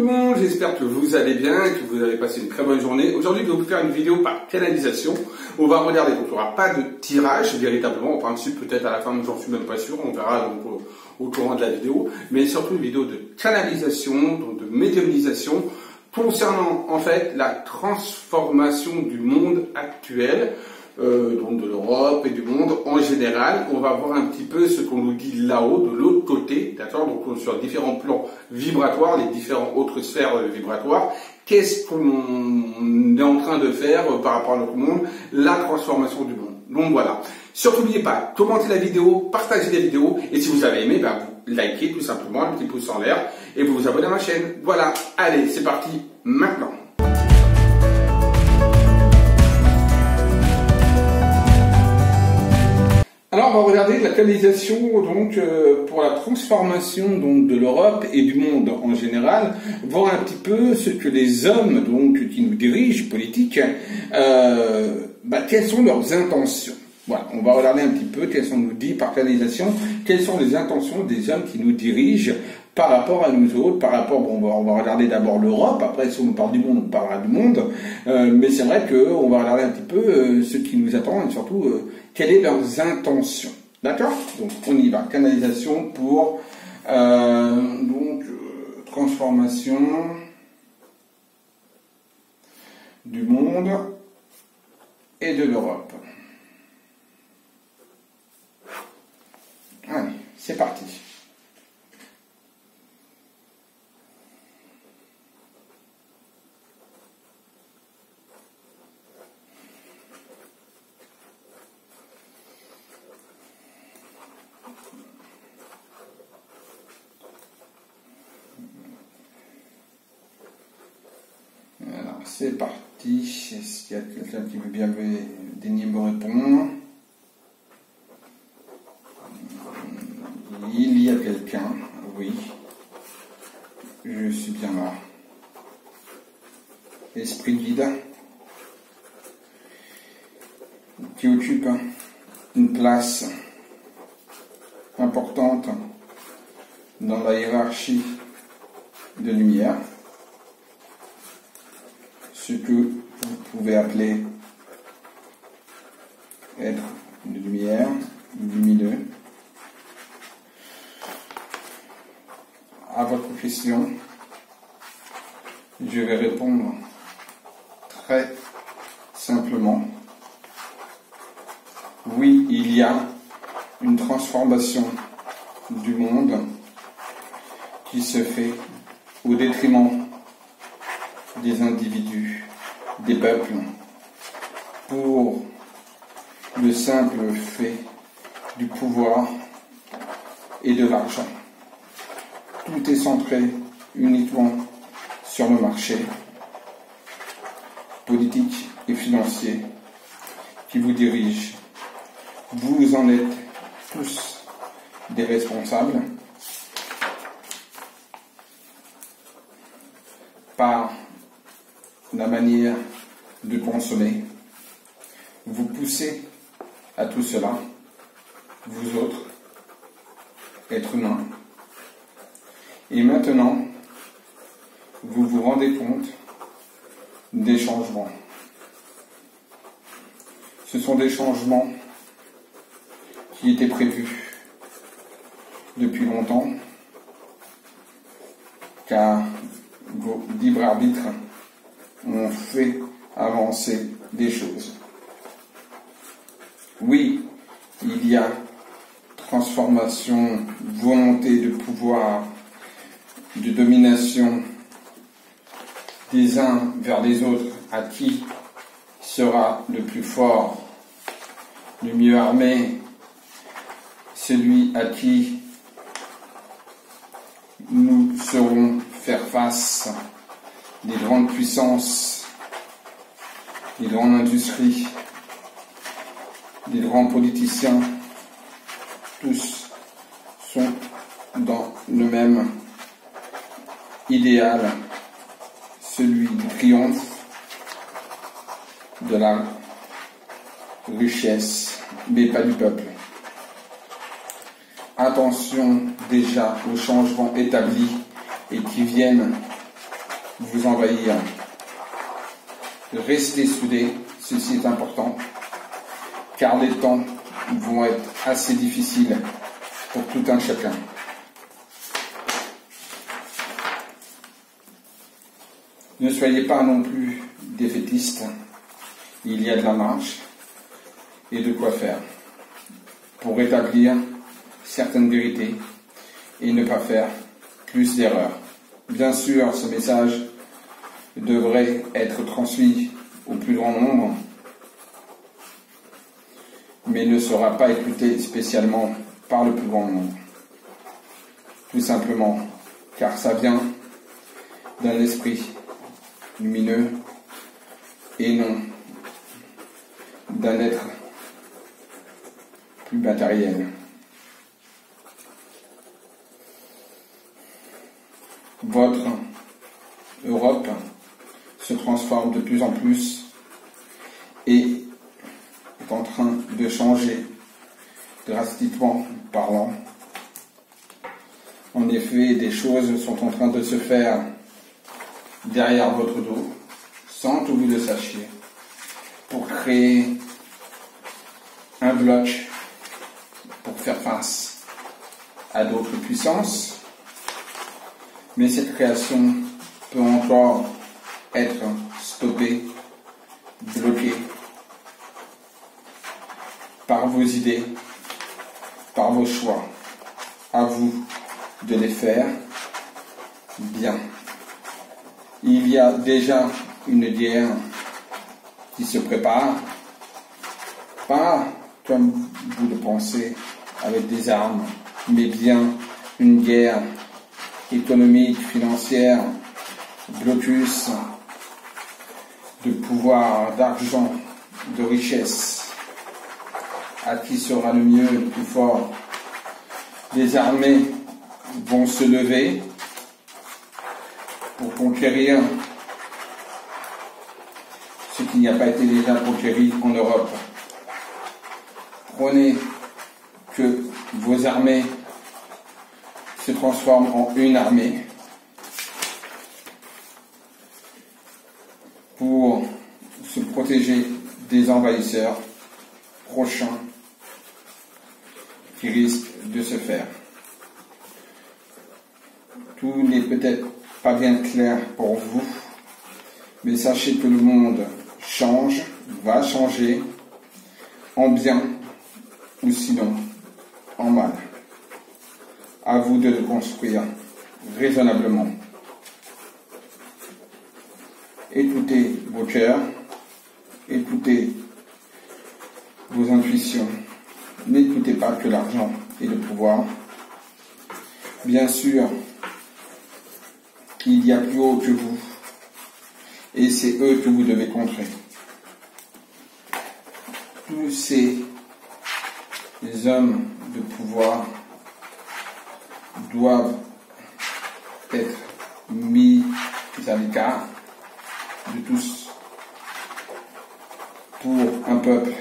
le monde, j'espère que vous allez bien, que vous avez passé une très bonne journée. Aujourd'hui, je vais vous faire une vidéo par canalisation. On va regarder, donc il n'y aura pas de tirage véritablement, on participe peut-être à la fin, mais j'en suis même pas sûr, on verra donc au courant de la vidéo. Mais surtout une vidéo de canalisation, donc de médiumnisation, concernant en fait la transformation du monde actuel. Donc de l'Europe et du monde en général. On va voir un petit peu ce qu'on nous dit là-haut, de l'autre côté, d'accord, donc sur différents plans vibratoires, les différentes autres sphères vibratoires. Qu'est-ce qu'on est en train de faire par rapport à notre monde, la transformation du monde. Donc voilà. Surtout n'oubliez pas, commentez la vidéo, partagez la vidéo, et si vous avez aimé, ben, vous likez tout simplement, un petit pouce en l'air, et vous vous abonnez à ma chaîne. Voilà, allez, c'est parti, maintenant. Alors on va regarder la canalisation donc pour la transformation donc de l'Europe et du monde en général, voir un petit peu ce que les hommes donc qui nous dirigent, politiques, quelles sont leurs intentions. Voilà, on va regarder un petit peu quelles sont nous dit par canalisation, quelles sont les intentions des hommes qui nous dirigent par rapport à nous autres, par rapport, bon, on va regarder d'abord l'Europe, après si on nous parle du monde, on parlera du monde, mais c'est vrai qu'on va regarder un petit peu ce qui nous attend et surtout quelles sont leurs intentions. D'accord? Donc on y va, canalisation pour transformation du monde et de l'Europe. Allez, c'est parti. C'est parti. Est-ce qu'il y a quelqu'un qui veut bien daigner me répondre? Il y a quelqu'un, oui. Je suis bien là. Esprit guide qui occupe une place importante dans la hiérarchie de lumière. Ce que vous pouvez appeler être de lumière, lumineux. À votre question, je vais répondre très simplement. Oui, il y a une transformation du monde qui se fait au détriment des individus, des peuples, pour le simple fait du pouvoir et de l'argent. Tout est centré uniquement sur le marché politique et financier qui vous dirige. Vous en êtes tous des responsables par la manière de consommer. Vous poussez à tout cela, vous autres, êtres humains. Et maintenant, vous vous rendez compte des changements. Ce sont des changements qui étaient prévus depuis longtemps, car vos libres arbitres ont fait avancer des choses. Oui, il y a transformation, volonté de pouvoir, de domination des uns vers les autres, à qui sera le plus fort, le mieux armé, celui à qui nous saurons faire face. Les grandes puissances, les grandes industries, les grands politiciens, tous sont dans le même idéal, celui du triomphe, de la richesse, mais pas du peuple. Attention déjà aux changements établis et qui viennent vous envahir. Restez soudés, ceci est important, car les temps vont être assez difficiles pour tout un chacun. Ne soyez pas non plus défaitistes, il y a de la marche et de quoi faire pour rétablir certaines vérités et ne pas faire plus d'erreurs. Bien sûr, ce message devrait être transmis au plus grand nombre, mais ne sera pas écouté spécialement par le plus grand nombre. Tout simplement, car ça vient d'un esprit lumineux et non d'un être plus matériel. Votre Europe se transforme de plus en plus et est en train de changer drastiquement parlant. En effet, des choses sont en train de se faire derrière votre dos, sans que vous le sachiez, pour créer un bloc pour faire face à d'autres puissances. Mais cette création peut encore être stoppée, bloquée par vos idées, par vos choix. À vous de les faire bien. Il y a déjà une guerre qui se prépare, pas comme vous le pensez avec des armes, mais bien une guerre économique, financière, blocus de pouvoir, d'argent, de richesse. À qui sera le mieux, le plus fort? Les armées vont se lever pour conquérir ce qui n'a pas été déjà conquéri en Europe. Prenez que vos armées se transforment en une armée pour se protéger des envahisseurs prochains qui risquent de se faire. Tout n'est peut-être pas bien clair pour vous, mais sachez que le monde change, va changer, en bien ou sinon en mal. À vous de le construire raisonnablement. Écoutez vos cœurs, écoutez vos intuitions. N'écoutez pas que l'argent et le pouvoir. Bien sûr, il y a plus haut que vous, et c'est eux que vous devez contrer. Tous ces hommes de pouvoir doivent être mis à l'écart de tous pour un peuple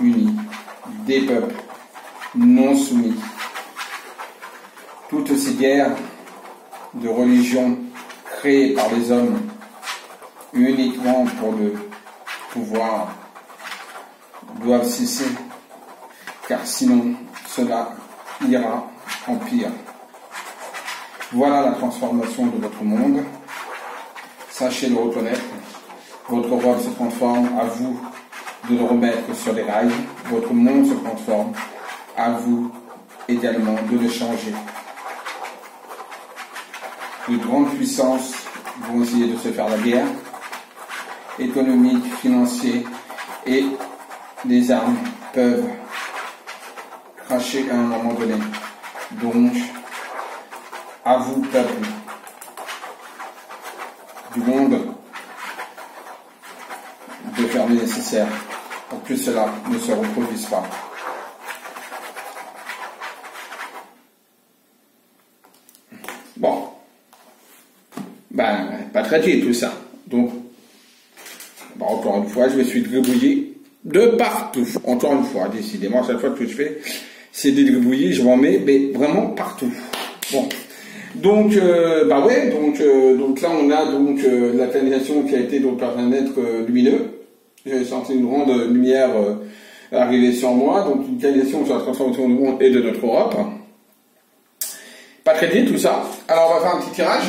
uni, des peuples non soumis. Toutes ces guerres de religion créées par les hommes uniquement pour le pouvoir doivent cesser, car sinon cela ira en pire. Voilà la transformation de votre monde. Sachez le reconnaître. Votre Europe se transforme, à vous de le remettre sur les rails. Votre monde se transforme, à vous également de le changer. De grandes puissances vont essayer de se faire la guerre, économique, financière, et les armes peuvent cracher à un moment donné. Donc, à vous, peuple du monde, de faire le nécessaire pour que cela ne se reproduise pas. Bon, pas traité tout ça. Donc, encore une fois, je me suis gribouillé de partout. Encore une fois, décidément, chaque fois que je fais, c'est des gribouillis, je m'en mets, mais vraiment partout. Bon, Donc, bah ouais, donc là on a donc la canalisation qui a été donc par un être lumineux. J'ai senti une grande lumière arriver sur moi, donc une canalisation sur la transformation du monde et de notre Europe. Pas très bien tout ça. Alors on va faire un petit tirage.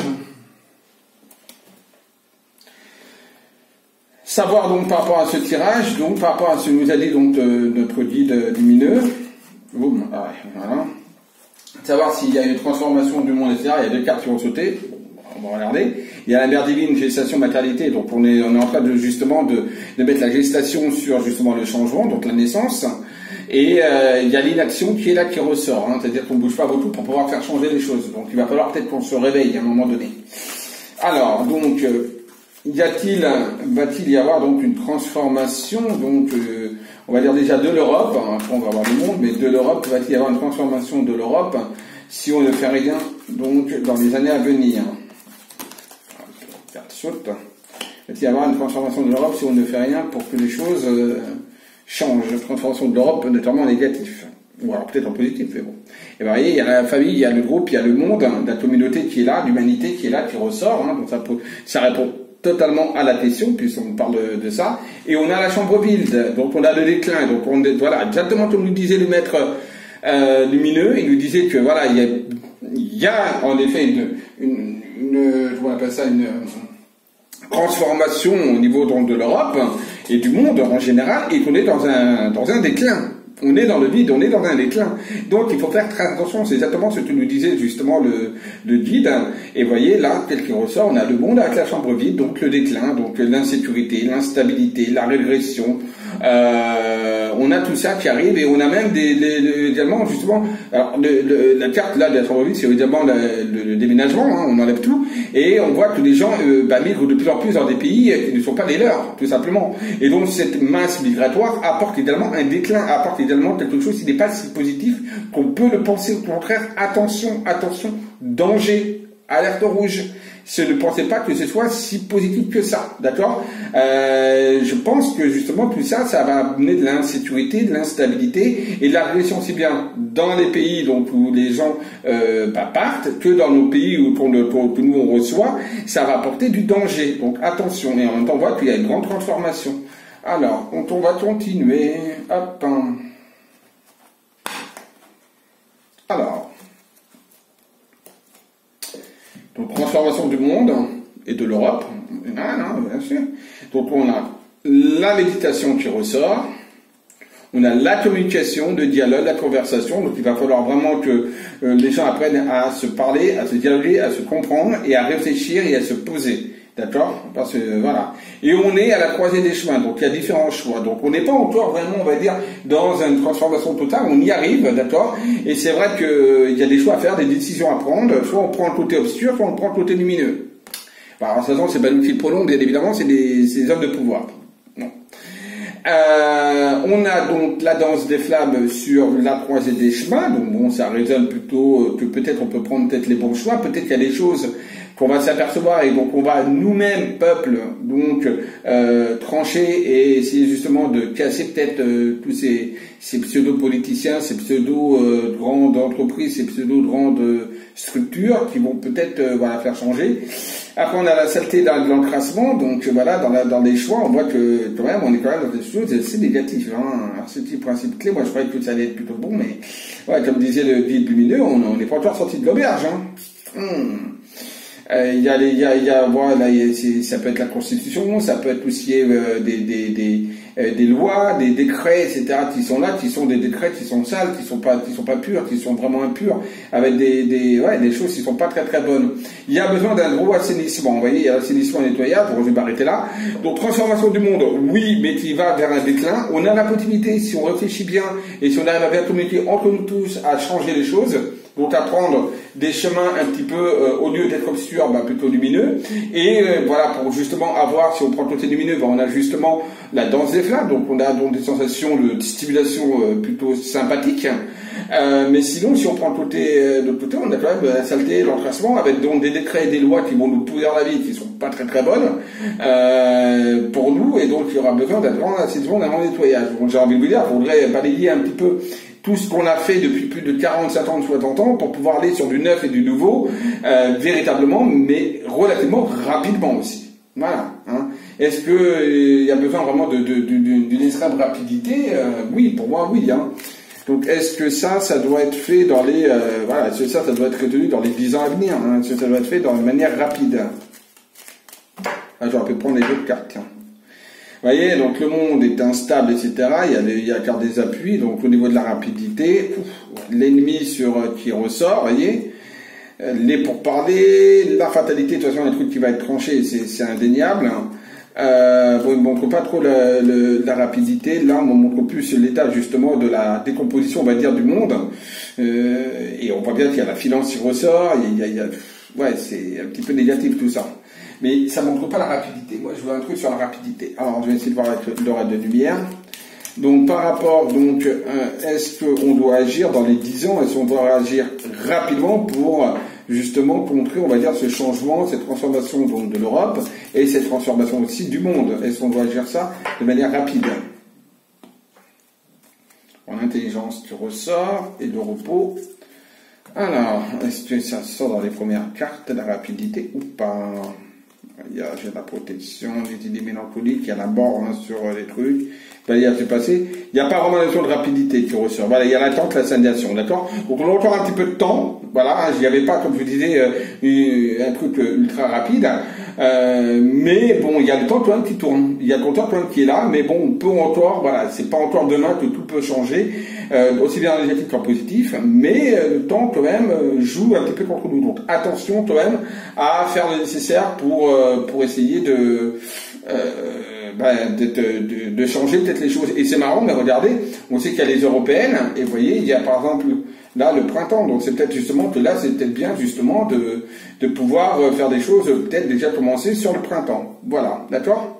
Savoir donc par rapport à ce tirage, donc par rapport à ce que nous a dit donc notre guide lumineux. Boum, ah ouais, voilà. Savoir s'il y a une transformation du monde, etc. Il y a deux cartes qui vont sauter. On va regarder. Il y a la mère divine, gestation, maternité. Donc on est en train de justement de mettre la gestation sur justement le changement, donc la naissance. Et il y a l'inaction qui est là, qui ressort. Hein, c'est-à-dire qu'on ne bouge pas beaucoup pour pouvoir faire changer les choses. Donc il va falloir peut-être qu'on se réveille à un moment donné. Alors, donc, va-t-il y avoir donc une transformation, donc on va dire déjà de l'Europe, hein, après on va voir le monde, mais de l'Europe, va-t-il y avoir une transformation de l'Europe si on ne fait rien donc dans les années à venir? Carte saute. Va-t-il y avoir une transformation de l'Europe si on ne fait rien pour que les choses changent? Une transformation de l'Europe notamment en négatif, ou alors peut-être en positif, mais bon. Et vous voyez, il y a la famille, il y a le groupe, il y a le monde, hein, la communauté qui est là, l'humanité qui est là, qui ressort, hein, donc ça répond totalement à la question, puisqu'on parle de ça, et on a la chambre vide, donc on a le déclin, donc voilà, exactement comme nous disait le maître lumineux, il nous disait que voilà, il y a en effet comment on appelle ça, une transformation au niveau donc, de l'Europe et du monde en général, et qu'on est dans un déclin. On est dans le vide, on est dans un déclin. Donc il faut faire très attention, c'est exactement ce que nous disait justement le guide. Et vous voyez là, tel qu'il ressort, on a le monde avec la chambre vide, donc le déclin, donc l'insécurité, l'instabilité, la régression. On a tout ça qui arrive, et on a même également justement, alors la carte là de la chambre vide, c'est évidemment le déménagement, hein, on enlève tout, et on voit que les gens migrent de plus en plus dans des pays qui ne sont pas les leurs, tout simplement. Et donc cette masse migratoire apporte également un déclin, apporte également quelque chose qui n'est pas si positif qu'on peut le penser. Au contraire, attention, danger, alerte rouge. Ne pensez pas que ce soit si positif que ça, d'accord? Je pense que justement tout ça, ça va amener de l'insécurité, de l'instabilité et de la régression, aussi bien dans les pays donc où les gens partent que dans nos pays où que nous on reçoit, ça va apporter du danger. Donc attention, et en même temps on voit qu'il y a une grande transformation. Alors, on va continuer. Hop. Alors. Donc, transformation du monde et de l'Europe. Ah non, bien sûr. Donc, on a la méditation qui ressort. On a la communication, le dialogue, la conversation. Donc, il va falloir vraiment que les gens apprennent à se parler, à se dialoguer, à se comprendre et à réfléchir et à se poser. D'accord? Parce que, voilà. Et on est à la croisée des chemins. Donc, il y a différents choix. Donc, on n'est pas encore vraiment, on va dire, dans une transformation totale. On y arrive, d'accord? Et c'est vrai qu'il y a des choix à faire, des décisions à prendre. Soit on prend le côté obscur, soit on prend le côté lumineux. Alors, de toute façon, c'est pas nous qui le prenons, bien évidemment, c'est des hommes de pouvoir. Non. On a donc la danse des flammes sur la croisée des chemins. Donc, bon, ça résonne plutôt que peut-être on peut prendre peut-être les bons choix. Peut-être qu'il y a des choses qu'on va s'apercevoir, et donc on va nous-mêmes, peuple, donc trancher et essayer justement de casser peut-être tous ces pseudo-politiciens, ces pseudo-grandes entreprises, ces pseudo-grandes structures qui vont peut-être faire changer. Après on a la saleté de l'encrassement, donc voilà, dans les choix, on voit que quand même on est quand même dans des choses assez négatives. Hein. Alors, ce petit principe clé, moi je croyais que ça allait être plutôt bon, mais ouais, comme disait le guide lumineux, on n'est pas encore sorti de l'auberge. Hein. Voilà, ça peut être la Constitution, ça peut être aussi des lois, des décrets, etc. qui sont là, qui sont des décrets qui sont sales, qui sont pas purs, qui sont vraiment impurs, avec des choses qui sont pas très très bonnes. Il y a besoin d'un gros assainissement. Vous voyez, il y a assainissement et nettoyage. Je vais m'arrêter là. Donc transformation du monde, oui, mais qui va vers un déclin. On a la possibilité, si on réfléchit bien et si on arrive à bien communiquer entre nous tous, à changer les choses. Donc à prendre des chemins un petit peu, au lieu d'être obscurs, plutôt lumineux. Et voilà, pour justement avoir, si on prend le côté lumineux, on a justement la danse des flammes. Donc on a donc des sensations de stimulation plutôt sympathiques. Mais sinon, si on prend le côté, de l'autre côté, on a quand même la saleté, l'encrassement, avec donc des décrets et des lois qui vont nous pourrir la vie, qui sont pas très très bonnes pour nous. Et donc il y aura besoin d'un grand assainissement, d'un grand nettoyage. Donc j'ai envie de vous dire, il faudrait balayer un petit peu tout ce qu'on a fait depuis plus de 40, 50, 60 ans pour pouvoir aller sur du neuf et du nouveau, véritablement, mais relativement rapidement aussi. Voilà. Hein. Est-ce que y a besoin vraiment d'une extrême rapidité? Oui, pour moi, oui. Hein. Donc, est-ce que ça doit être fait dans les, voilà, est-ce que ça doit être retenu dans les 10 ans à venir? Hein. Est-ce que ça doit être fait dans une manière rapide? Ah, j'aurais pu prendre les autres cartes. Tiens. Vous voyez, donc le monde est instable, etc. Il y a encore des appuis, donc au niveau de la rapidité, l'ennemi qui ressort, vous voyez, les pourparlers, la fatalité, de toute façon, les trucs qui va être tranché, c'est indéniable. Bon, il ne montre pas trop la rapidité. Là, on montre plus l'état justement de la décomposition, on va dire, du monde. Et on voit bien qu'il y a la finance qui ressort. Ouais, c'est un petit peu négatif tout ça. Mais ça ne montre pas la rapidité. Moi, je veux un truc sur la rapidité. Alors, je vais essayer de voir avec l'heure de lumière. Donc, par rapport, donc, est-ce qu'on doit agir dans les 10 ans? Est-ce qu'on doit agir rapidement pour justement contrer, on va dire, ce changement, cette transformation donc, de l'Europe et cette transformation aussi du monde? Est-ce qu'on doit agir ça de manière rapide? En intelligence qui ressort et de repos. Alors, est-ce que ça sort dans les premières cartes, la rapidité ou pas? J'ai la protection, les idées mélancoliques, il y a la borne sur les trucs. Il y a passé. Il n'y a pas vraiment la notion de rapidité qui ressort. Voilà, il y a l'attente, la stagnation, d'accord? Donc on a encore un petit peu de temps. Voilà, il n'y avait pas, comme je vous disais, un truc ultra rapide. Mais bon, il y a le temps quand même qui tourne. Il y a le compteur quand même qui est là, mais bon, on peut encore, voilà, c'est pas encore demain que tout peut changer, aussi bien en négatif qu'en positif, mais le temps quand même joue un petit peu contre nous. Donc attention quand même à faire le nécessaire pour essayer de changer peut-être les choses. Et c'est marrant, mais regardez, on sait qu'il y a les européennes, et vous voyez, il y a par exemple là le printemps, donc c'est peut-être justement que là c'est peut-être bien justement de pouvoir faire des choses, peut-être déjà commencer sur le printemps. Voilà, d'accord?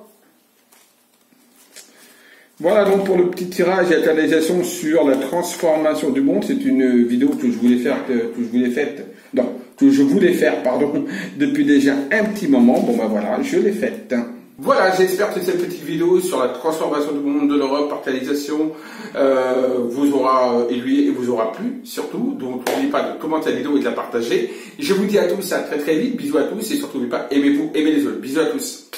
Voilà donc pour le petit tirage et la canalisation sur la transformation du monde. C'est une vidéo que je voulais faire, depuis déjà un petit moment. Bon ben voilà, je l'ai faite. Voilà, j'espère que cette petite vidéo sur la transformation du monde de l'Europe par canalisation vous aura aiguillé et vous aura plu, surtout. Donc n'oubliez pas de commenter la vidéo et de la partager. Je vous dis à tous à très très vite, bisous à tous et surtout n'oubliez pas, aimez-vous, aimez les autres. Bisous à tous.